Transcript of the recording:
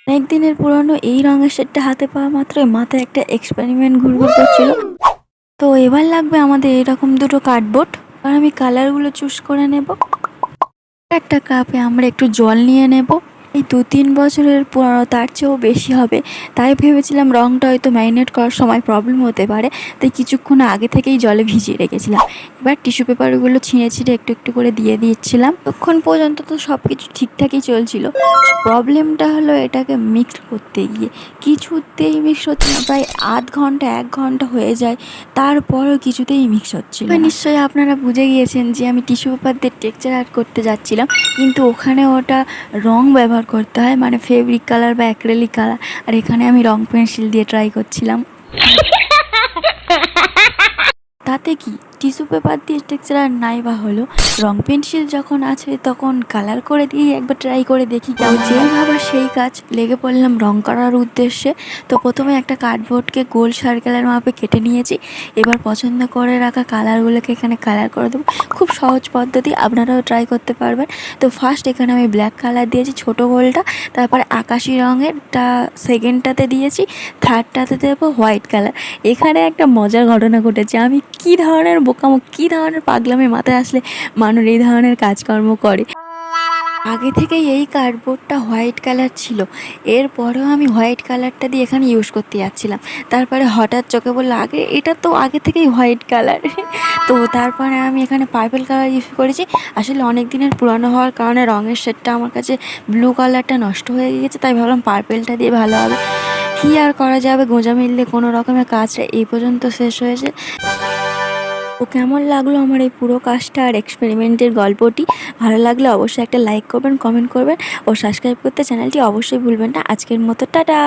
অনেক দিনের পুরনো এই রঙের শেডটা হাতে পাওয়া মাত্রই মাথায় একটা এক্সপেরিমেন্ট ঘুরঘুর করছিল। তো এবার লাগবে আমাদের এরকম দুটো কার্ডবোর্ড, আর আমি কালারগুলো চুজ করে নেব। একটা কাপে আমরা একটু জল নিয়ে নেব। এই 2-3 বছরের পুরনো, তার চেয়েও বেশি হবে। তাই ভেবেছিলাম রঙটা হয়তো ম্যারিনেট করার সময় প্রবলেম হতে পারে, তাই কিছুক্ষণ আগে থেকেই জলে ভিজিয়ে রেখেছিলাম। এবার টিস্যু পেপারগুলো ছিঁড়ে ছিঁড়ে একটু একটু করে দিয়ে দিচ্ছিলাম। তখন পর্যন্ত তো সব কিছু ঠিকঠাকই চলছিল। প্রবলেমটা হলো এটাকে মিক্স করতে গিয়ে কিছুতেই মিক্স হচ্ছে না। প্রায় আধ ঘন্টা 1 ঘন্টা হয়ে যায়, তারপরও কিছুতেই মিক্স হচ্ছিল না। নিশ্চয়ই আপনারা বুঝে গিয়েছেন যে আমি টিস্যু পেপার দিয়ে টেক্সচার আর্ট করতে যাচ্ছিলাম, কিন্তু ওখানে ওটা রং ব্যবহার করতে হয়, মানে ফেব্রিক কালার বা অ্যাক্রেলিক কালার। আর এখানে আমি রং পেন্সিল দিয়ে ট্রাই করছিলাম। তাতে কি, টিস্যু পেপার দিয়ে টেক্সচার আর নাই বা হলো, রং পেন্সিল যখন আছে তখন কালার করে দিয়ে একবার ট্রাই করে দেখি কেমন। যেই ভাবা সেই কাজ, লেগে পড়লাম রং করার উদ্দেশ্যে। তো প্রথমে একটা কার্ডবোর্ডকে গোল সার্কেলের মাপে কেটে নিয়েছি। এবার পছন্দ করে রাখা কালারগুলোকে এখানে কালার করে দেবো। খুব সহজ পদ্ধতি, আপনারাও ট্রাই করতে পারবেন। তো ফার্স্ট এখানে আমি ব্ল্যাক কালার দিয়েছি ছোটো গোলটা, তারপরে আকাশি রঙেরটা সেকেন্ডটাতে দিয়েছি, থার্ডটাতে দেবো হোয়াইট কালার। এখানে একটা মজার ঘটনা ঘটেছে। আমি কী ধরনের বোকামো, কী ধরনের পাগলামি মাথায় আসলে মানুষ এই ধরনের কাজকর্ম করে। আগে থেকেই এই কার্ডবোর্ডটা হোয়াইট কালার ছিল, এরপরেও আমি হোয়াইট কালারটা দিয়ে এখানে ইউজ করতে যাচ্ছিলাম। তারপরে হঠাৎ চোখে বললো, এটা তো আগে থেকেই হোয়াইট কালার। তো তারপরে আমি এখানে পার্পল কালার ইউজ করেছি। আসলে অনেক দিনের পুরানো হওয়ার কারণে রঙের শেডটা আমার কাছে ব্লু কালারটা নষ্ট হয়ে গিয়েছে, তাই ভাবলাম পার্পেলটা দিয়ে ভালো হবে। কী আর করা যাবে, গোঁজা মিললে কোনো রকমের কাজটা এই পর্যন্ত শেষ হয়েছে। তো কেমন লাগলো আমার এই পুরো কাজটা আর এক্সপেরিমেন্টের গল্পটি? ভালো লাগলে অবশ্যই একটা লাইক করবেন, কমেন্ট করবেন ও সাবস্ক্রাইব করতে চ্যানেলটি অবশ্যই ভুলবেন না। আজকের মতো টাটা।